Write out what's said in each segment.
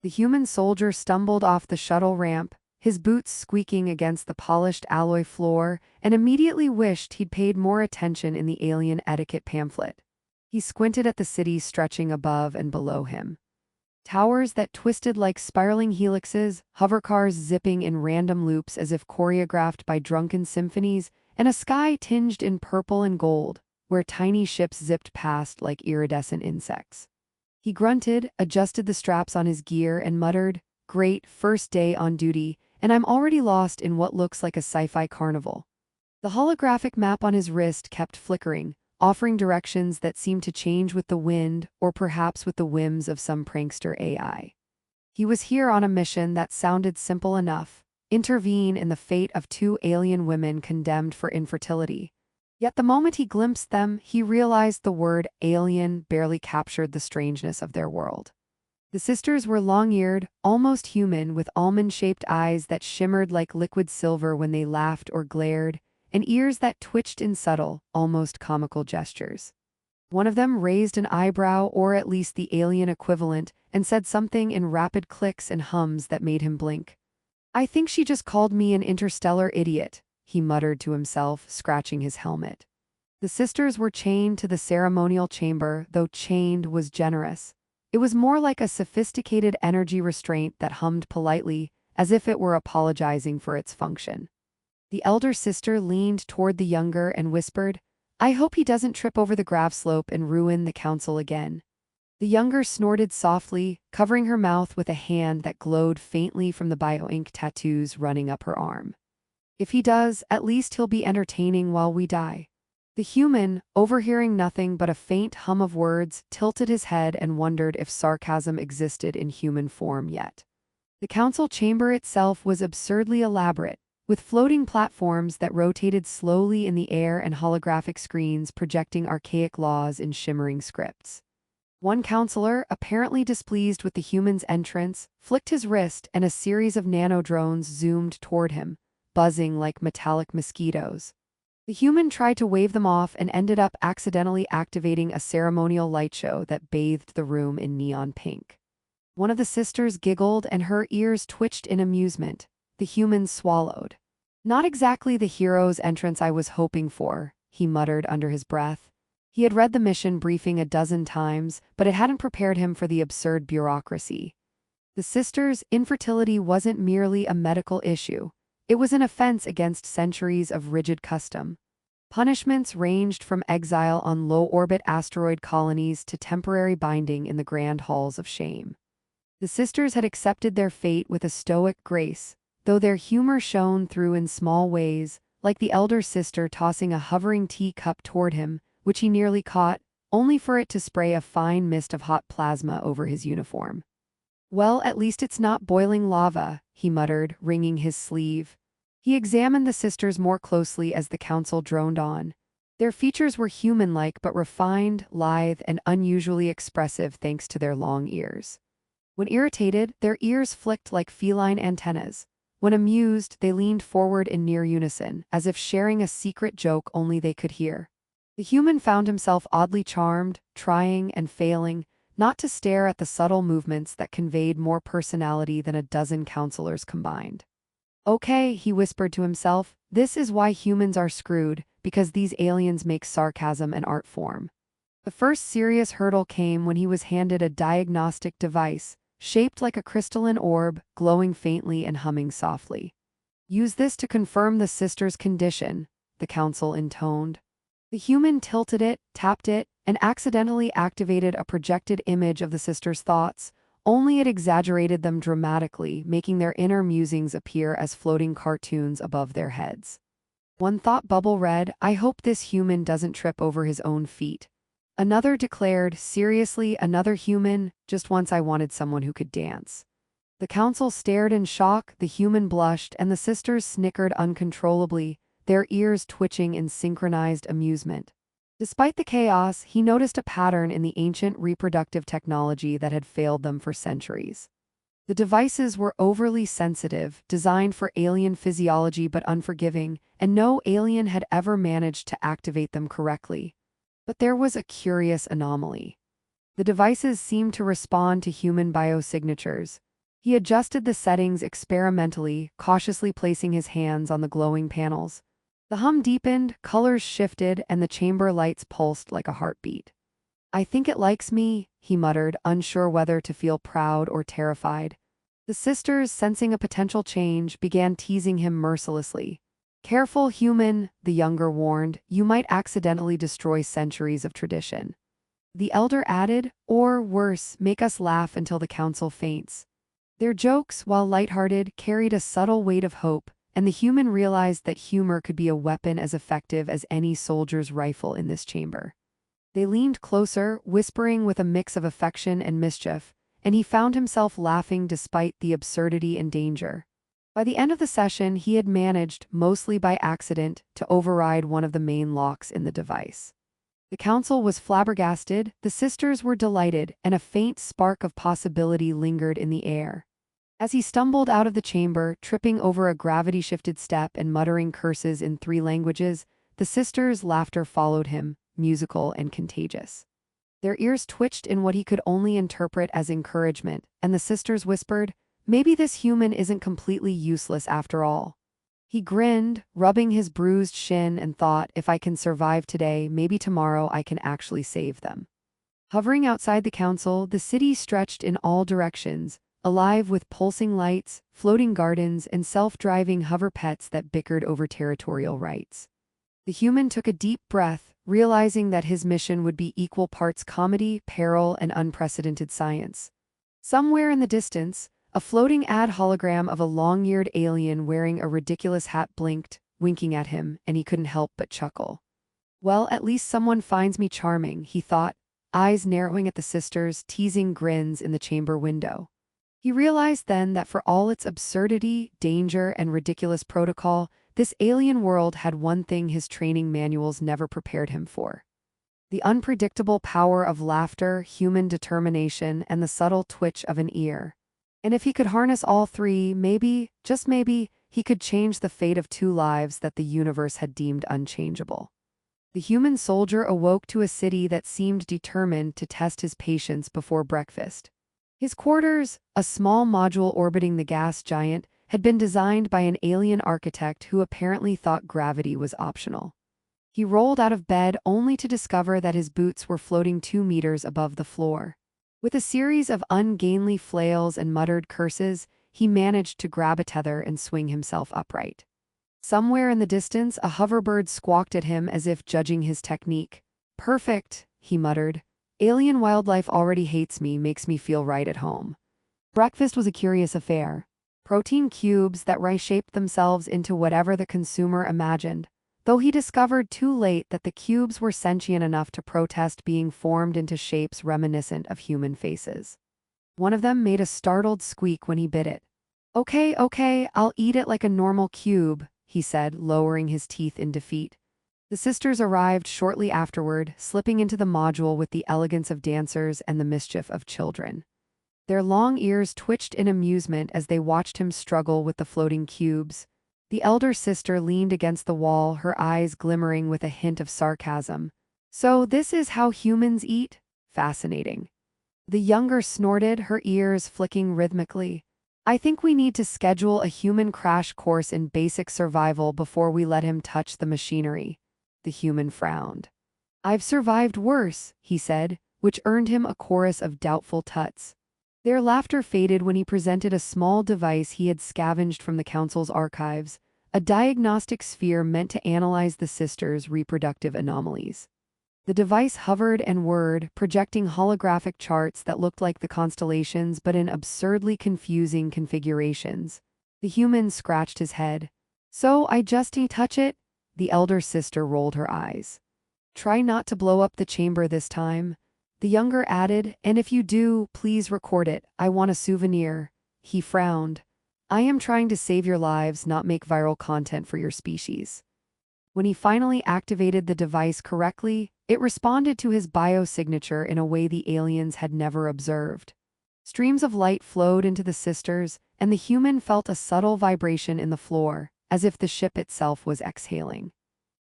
The human soldier stumbled off the shuttle ramp, his boots squeaking against the polished alloy floor, and immediately wished he'd paid more attention in the alien etiquette pamphlet. He squinted at the city stretching above and below him. Towers that twisted like spiraling helixes, hovercars zipping in random loops as if choreographed by drunken symphonies, and a sky tinged in purple and gold, where tiny ships zipped past like iridescent insects. He grunted, adjusted the straps on his gear, and muttered, "Great, first day on duty, and I'm already lost in what looks like a sci-fi carnival." The holographic map on his wrist kept flickering, offering directions that seemed to change with the wind or perhaps with the whims of some prankster AI. He was here on a mission that sounded simple enough: intervene in the fate of two alien women condemned for infertility. Yet the moment he glimpsed them, he realized the word alien barely captured the strangeness of their world. The sisters were long-eared, almost human, with almond-shaped eyes that shimmered like liquid silver when they laughed or glared, and ears that twitched in subtle, almost comical gestures. One of them raised an eyebrow, or at least the alien equivalent, and said something in rapid clicks and hums that made him blink. "I think she just called me an interstellar idiot," he muttered to himself, scratching his helmet. The sisters were chained to the ceremonial chamber, though chained was generous. It was more like a sophisticated energy restraint that hummed politely, as if it were apologizing for its function. The elder sister leaned toward the younger and whispered, "I hope he doesn't trip over the grav slope and ruin the council again." The younger snorted softly, covering her mouth with a hand that glowed faintly from the bioink tattoos running up her arm. "If he does, at least he'll be entertaining while we die." The human, overhearing nothing but a faint hum of words, tilted his head and wondered if sarcasm existed in human form yet. The council chamber itself was absurdly elaborate, with floating platforms that rotated slowly in the air and holographic screens projecting archaic laws in shimmering scripts. One counselor, apparently displeased with the human's entrance, flicked his wrist and a series of nanodrones zoomed toward him, buzzing like metallic mosquitoes. The human tried to wave them off and ended up accidentally activating a ceremonial light show that bathed the room in neon pink. One of the sisters giggled and her ears twitched in amusement. The human swallowed. "Not exactly the hero's entrance I was hoping for," he muttered under his breath. He had read the mission briefing a dozen times, but it hadn't prepared him for the absurd bureaucracy. The sisters' infertility wasn't merely a medical issue. It was an offense against centuries of rigid custom. Punishments ranged from exile on low-orbit asteroid colonies to temporary binding in the grand halls of shame. The sisters had accepted their fate with a stoic grace, though their humor shone through in small ways, like the elder sister tossing a hovering teacup toward him, which he nearly caught, only for it to spray a fine mist of hot plasma over his uniform. "Well, at least it's not boiling lava," he muttered, wringing his sleeve. He examined the sisters more closely as the council droned on. Their features were human-like but refined, lithe, and unusually expressive thanks to their long ears. When irritated, their ears flicked like feline antennas. When amused, they leaned forward in near unison, as if sharing a secret joke only they could hear. The human found himself oddly charmed, trying and failing, not to stare at the subtle movements that conveyed more personality than a dozen counselors combined. "Okay," he whispered to himself, "this is why humans are screwed, because these aliens make sarcasm an art form." The first serious hurdle came when he was handed a diagnostic device, shaped like a crystalline orb, glowing faintly and humming softly. "Use this to confirm the sister's condition," the council intoned. The human tilted it, tapped it, and accidentally activated a projected image of the sister's thoughts, only it exaggerated them dramatically, making their inner musings appear as floating cartoons above their heads. One thought bubble read, "I hope this human doesn't trip over his own feet." Another declared, "Seriously, another human? Just once I wanted someone who could dance." The council stared in shock, the human blushed, and the sisters snickered uncontrollably, their ears twitching in synchronized amusement. Despite the chaos, he noticed a pattern in the ancient reproductive technology that had failed them for centuries. The devices were overly sensitive, designed for alien physiology but unforgiving, and no alien had ever managed to activate them correctly. But there was a curious anomaly. The devices seemed to respond to human biosignatures, He adjusted the settings experimentally, cautiously placing his hands on the glowing panels. The hum deepened, colors shifted, and the chamber lights pulsed like a heartbeat. "I think it likes me," he muttered, unsure whether to feel proud or terrified. The sisters, sensing a potential change, began teasing him mercilessly. "Careful, human," the younger warned, "you might accidentally destroy centuries of tradition." The elder added, "Or, worse, make us laugh until the council faints." Their jokes, while lighthearted, carried a subtle weight of hope, and the human realized that humor could be a weapon as effective as any soldier's rifle in this chamber. They leaned closer, whispering with a mix of affection and mischief, and he found himself laughing despite the absurdity and danger. By the end of the session, he had managed, mostly by accident, to override one of the main locks in the device. The council was flabbergasted, the sisters were delighted, and a faint spark of possibility lingered in the air. As he stumbled out of the chamber, tripping over a gravity-shifted step and muttering curses in 3 languages, the sisters' laughter followed him, musical and contagious. Their ears twitched in what he could only interpret as encouragement, and the sisters whispered, "Maybe this human isn't completely useless after all." He grinned, rubbing his bruised shin, and thought, "If I can survive today, maybe tomorrow I can actually save them." Hovering outside the council, the city stretched in all directions, alive with pulsing lights, floating gardens, and self-driving hover pets that bickered over territorial rights. The human took a deep breath, realizing that his mission would be equal parts comedy, peril, and unprecedented science. Somewhere in the distance, a floating ad hologram of a long-eared alien wearing a ridiculous hat blinked, winking at him, and he couldn't help but chuckle. "Well, at least someone finds me charming," he thought, eyes narrowing at the sisters' teasing grins in the chamber window. He realized then that for all its absurdity, danger, and ridiculous protocol, this alien world had one thing his training manuals never prepared him for: the unpredictable power of laughter, human determination, and the subtle twitch of an ear. And if he could harness all 3, maybe, just maybe, he could change the fate of 2 lives that the universe had deemed unchangeable. The human soldier awoke to a city that seemed determined to test his patience before breakfast. His quarters, a small module orbiting the gas giant, had been designed by an alien architect who apparently thought gravity was optional. He rolled out of bed only to discover that his boots were floating 2 meters above the floor. With a series of ungainly flails and muttered curses, he managed to grab a tether and swing himself upright. Somewhere in the distance, a hoverbird squawked at him as if judging his technique. "Perfect," he muttered. "Alien wildlife already hates me, makes me feel right at home." Breakfast was a curious affair. Protein cubes that reshaped themselves into whatever the consumer imagined, though he discovered too late that the cubes were sentient enough to protest being formed into shapes reminiscent of human faces. One of them made a startled squeak when he bit it. Okay, I'll eat it like a normal cube," he said, lowering his teeth in defeat. The sisters arrived shortly afterward, slipping into the module with the elegance of dancers and the mischief of children. Their long ears twitched in amusement as they watched him struggle with the floating cubes. The elder sister leaned against the wall, her eyes glimmering with a hint of sarcasm. "So this is how humans eat? Fascinating." The younger snorted, her ears flicking rhythmically. "I think we need to schedule a human crash course in basic survival before we let him touch the machinery." The human frowned. "I've survived worse," he said, which earned him a chorus of doubtful tuts. Their laughter faded when he presented a small device he had scavenged from the council's archives, a diagnostic sphere meant to analyze the sisters' reproductive anomalies. The device hovered and whirred, projecting holographic charts that looked like the constellations but in absurdly confusing configurations. The human scratched his head. "So I just touch it?" The elder sister rolled her eyes. "Try not to blow up the chamber this time," the younger added, "and if you do, please record it. I want a souvenir." He frowned. "I am trying to save your lives, not make viral content for your species." When he finally activated the device correctly, it responded to his biosignature in a way the aliens had never observed. Streams of light flowed into the sisters, and the human felt a subtle vibration in the floor, as if the ship itself was exhaling.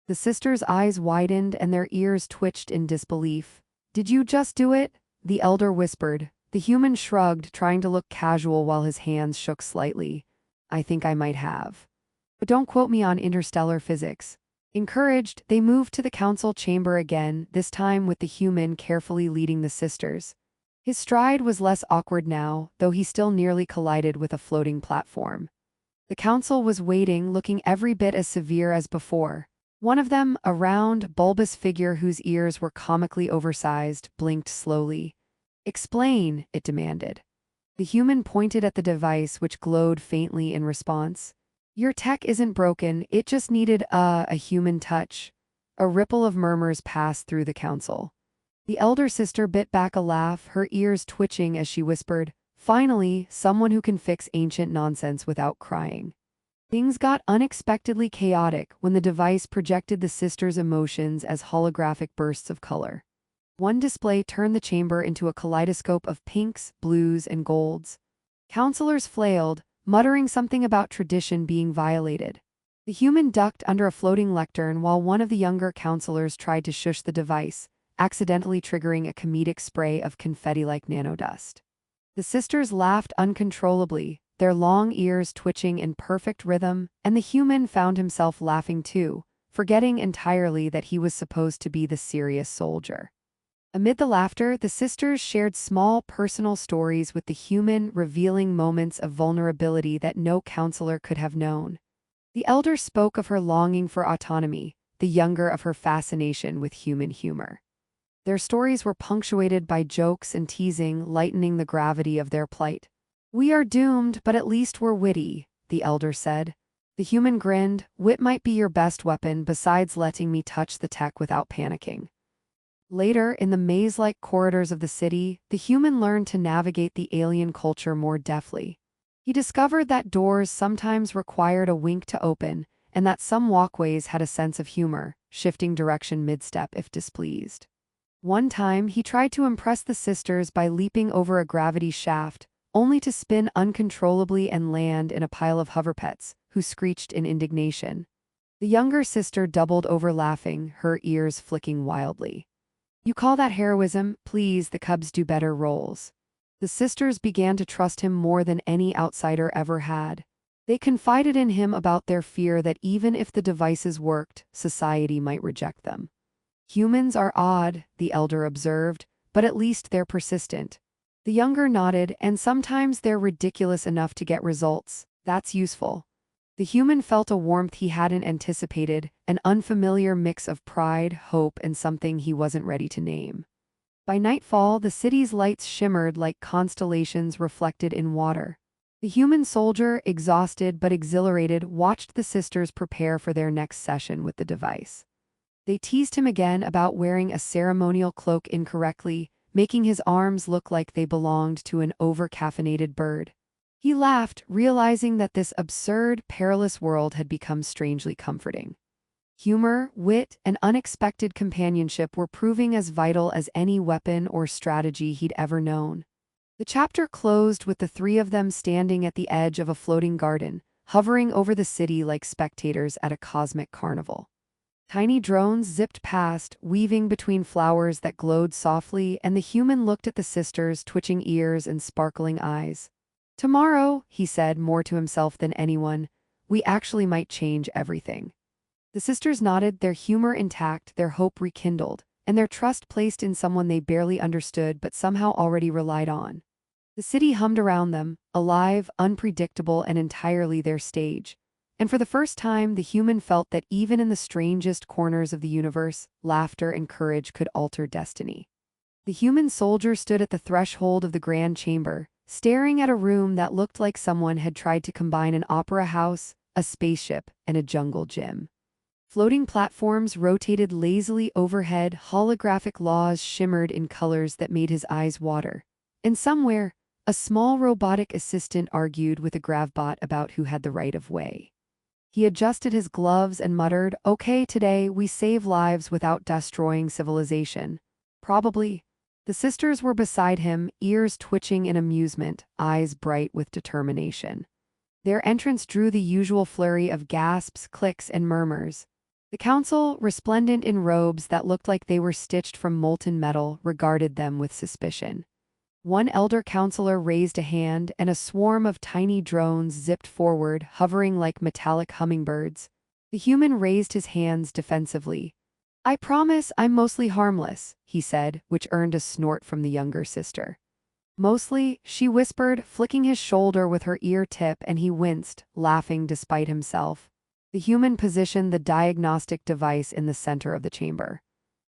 The sisters' eyes widened and their ears twitched in disbelief. "Did you just do it?" the elder whispered, The human shrugged, trying to look casual while his hands shook slightly. I think I might have. But don't quote me on interstellar physics. Encouraged, they moved to the council chamber again, this time with the human carefully leading the sisters. His stride was less awkward now, though he still nearly collided with a floating platform. The council was waiting, looking every bit as severe as before. One of them, a round, bulbous figure whose ears were comically oversized, blinked slowly. "Explain," it demanded. The human pointed at the device, which glowed faintly in response. "Your tech isn't broken, it just needed a human touch." A ripple of murmurs passed through the council. The elder sister bit back a laugh, her ears twitching as she whispered, "Finally, someone who can fix ancient nonsense without crying." Things got unexpectedly chaotic when the device projected the sisters' emotions as holographic bursts of color. One display turned the chamber into a kaleidoscope of pinks, blues, and golds. Counselors flailed, muttering something about tradition being violated. The human ducked under a floating lectern while one of the younger counselors tried to shush the device, accidentally triggering a comedic spray of confetti-like nanodust. The sisters laughed uncontrollably, their long ears twitching in perfect rhythm, and the human found himself laughing too, forgetting entirely that he was supposed to be the serious soldier. Amid the laughter, the sisters shared small personal stories with the human, revealing moments of vulnerability that no counselor could have known. The elder spoke of her longing for autonomy, the younger of her fascination with human humor. Their stories were punctuated by jokes and teasing, lightening the gravity of their plight. "We are doomed, but at least we're witty," the elder said. The human grinned. "Wit might be your best weapon besides letting me touch the tech without panicking." Later, in the maze-like corridors of the city, the human learned to navigate the alien culture more deftly. He discovered that doors sometimes required a wink to open, and that some walkways had a sense of humor, shifting direction mid-step if displeased. One time, he tried to impress the sisters by leaping over a gravity shaft, only to spin uncontrollably and land in a pile of hoverpets, who screeched in indignation. The younger sister doubled over laughing, her ears flicking wildly. "You call that heroism? Please, the cubs do better roles." The sisters began to trust him more than any outsider ever had. They confided in him about their fear that even if the devices worked, society might reject them. "Humans are odd," the elder observed, "but at least they're persistent." The younger nodded, "And sometimes they're ridiculous enough to get results. That's useful." The human felt a warmth he hadn't anticipated, an unfamiliar mix of pride, hope, and something he wasn't ready to name. By nightfall, the city's lights shimmered like constellations reflected in water. The human soldier, exhausted but exhilarated, watched the sisters prepare for their next session with the device. They teased him again about wearing a ceremonial cloak incorrectly, making his arms look like they belonged to an over-caffeinated bird. He laughed, realizing that this absurd, perilous world had become strangely comforting. Humor, wit, and unexpected companionship were proving as vital as any weapon or strategy he'd ever known. The chapter closed with the three of them standing at the edge of a floating garden, hovering over the city like spectators at a cosmic carnival. Tiny drones zipped past, weaving between flowers that glowed softly, and the human looked at the sisters, twitching ears and sparkling eyes. "Tomorrow," he said more to himself than anyone, "we actually might change everything." The sisters nodded, their humor intact, their hope rekindled, and their trust placed in someone they barely understood but somehow already relied on. The city hummed around them, alive, unpredictable, and entirely their stage. And for the first time, the human felt that even in the strangest corners of the universe, laughter and courage could alter destiny. The human soldier stood at the threshold of the grand chamber, staring at a room that looked like someone had tried to combine an opera house, a spaceship, and a jungle gym. Floating platforms rotated lazily overhead, holographic laws shimmered in colors that made his eyes water. And somewhere, a small robotic assistant argued with a gravbot about who had the right of way. He adjusted his gloves and muttered, "Okay, today we save lives without destroying civilization." Probably. The sisters were beside him, ears twitching in amusement, eyes bright with determination. Their entrance drew the usual flurry of gasps, clicks, and murmurs. The council, resplendent in robes that looked like they were stitched from molten metal, regarded them with suspicion. One elder counselor raised a hand, and a swarm of tiny drones zipped forward, hovering like metallic hummingbirds. The human raised his hands defensively. "I promise I'm mostly harmless," he said, which earned a snort from the younger sister. "Mostly," she whispered, flicking his shoulder with her ear tip, and he winced, laughing despite himself. The human positioned the diagnostic device in the center of the chamber.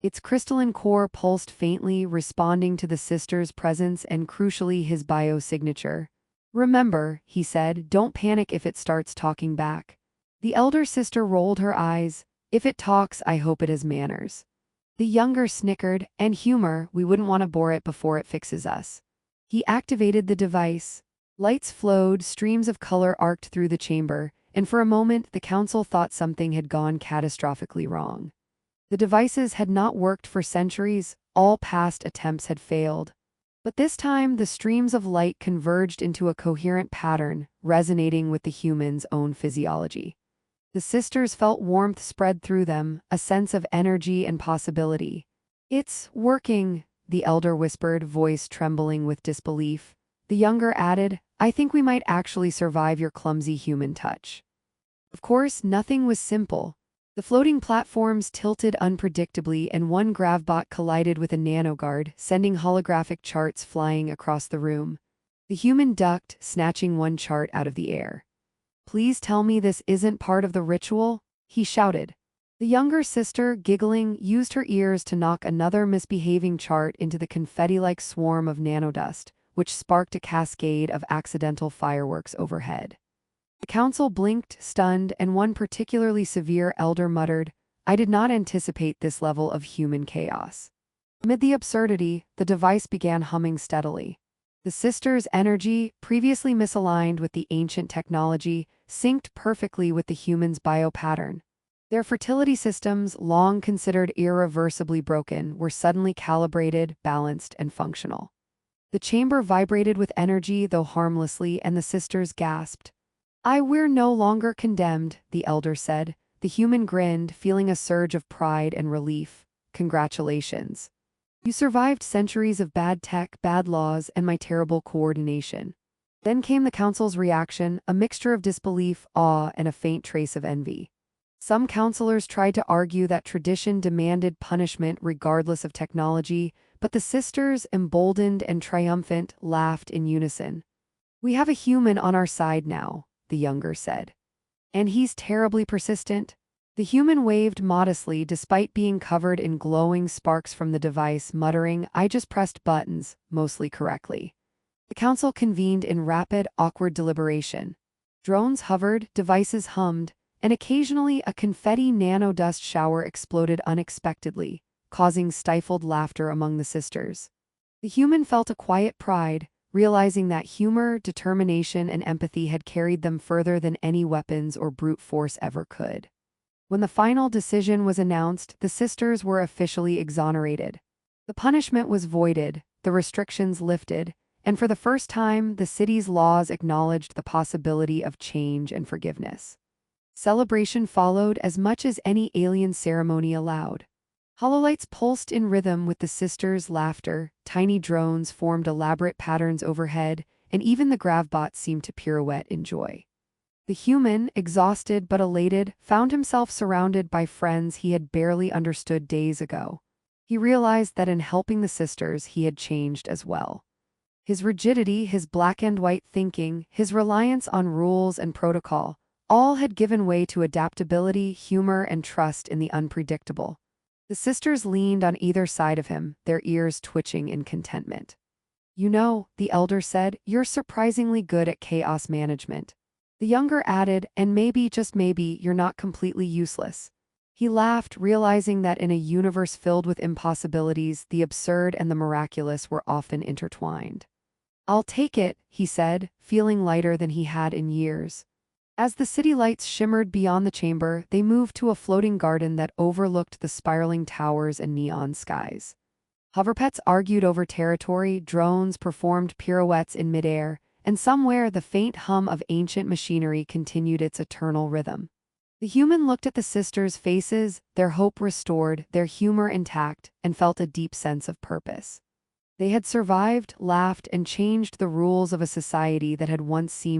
Its crystalline core pulsed faintly, responding to the sister's presence and, crucially, his biosignature. "Remember," he said, "don't panic if it starts talking back." The elder sister rolled her eyes. "If it talks, I hope it has manners." The younger snickered, "And humor, we wouldn't want to bore it before it fixes us." He activated the device. Lights flowed, streams of color arced through the chamber, and for a moment the council thought something had gone catastrophically wrong. The devices had not worked for centuries, all past attempts had failed. But this time the streams of light converged into a coherent pattern, resonating with the human's own physiology. The sisters felt warmth spread through them, a sense of energy and possibility. "It's working," the elder whispered, voice trembling with disbelief. The younger added, "I think we might actually survive your clumsy human touch." Of course, nothing was simple. The floating platforms tilted unpredictably, and one gravbot collided with a nanoguard, sending holographic charts flying across the room. The human ducked, snatching one chart out of the air. "Please tell me this isn't part of the ritual," he shouted. The younger sister, giggling, used her ears to knock another misbehaving chart into the confetti-like swarm of nanodust, which sparked a cascade of accidental fireworks overhead. The council blinked, stunned, and one particularly severe elder muttered, "I did not anticipate this level of human chaos." Amid the absurdity, the device began humming steadily. The sisters' energy, previously misaligned with the ancient technology, synced perfectly with the human's biopattern. Their fertility systems, long considered irreversibly broken, were suddenly calibrated, balanced, and functional. The chamber vibrated with energy, though harmlessly, and the sisters gasped. We're no longer condemned," the elder said. The human grinned, feeling a surge of pride and relief. "Congratulations. You survived centuries of bad tech, bad laws, and my terrible coordination." Then came the council's reaction, a mixture of disbelief, awe, and a faint trace of envy. Some counselors tried to argue that tradition demanded punishment regardless of technology, but the sisters, emboldened and triumphant, laughed in unison. "We have a human on our side now," the younger said. "And he's terribly persistent." The human waved modestly despite being covered in glowing sparks from the device, muttering, "I just pressed buttons, mostly correctly." The council convened in rapid, awkward deliberation. Drones hovered, devices hummed, and occasionally a confetti nanodust shower exploded unexpectedly, causing stifled laughter among the sisters. The human felt a quiet pride, realizing that humor, determination, and empathy had carried them further than any weapons or brute force ever could. When the final decision was announced, the sisters were officially exonerated. The punishment was voided, the restrictions lifted, and for the first time, the city's laws acknowledged the possibility of change and forgiveness. Celebration followed as much as any alien ceremony allowed. Hololights pulsed in rhythm with the sisters' laughter, tiny drones formed elaborate patterns overhead, and even the gravbot seemed to pirouette in joy. The human, exhausted but elated, found himself surrounded by friends he had barely understood days ago. He realized that in helping the sisters he had changed as well. His rigidity, his black-and-white thinking, his reliance on rules and protocol, all had given way to adaptability, humor, and trust in the unpredictable. The sisters leaned on either side of him, their ears twitching in contentment. "You know," the elder said, "you're surprisingly good at chaos management." The younger added, "And maybe, just maybe, you're not completely useless." He laughed, realizing that in a universe filled with impossibilities, the absurd and the miraculous were often intertwined. "I'll take it," he said, feeling lighter than he had in years. As the city lights shimmered beyond the chamber, they moved to a floating garden that overlooked the spiraling towers and neon skies. Hoverpets argued over territory, drones performed pirouettes in midair, and somewhere the faint hum of ancient machinery continued its eternal rhythm. The human looked at the sisters' faces, their hope restored, their humor intact, and felt a deep sense of purpose. They had survived, laughed, and changed the rules of a society that had once seemed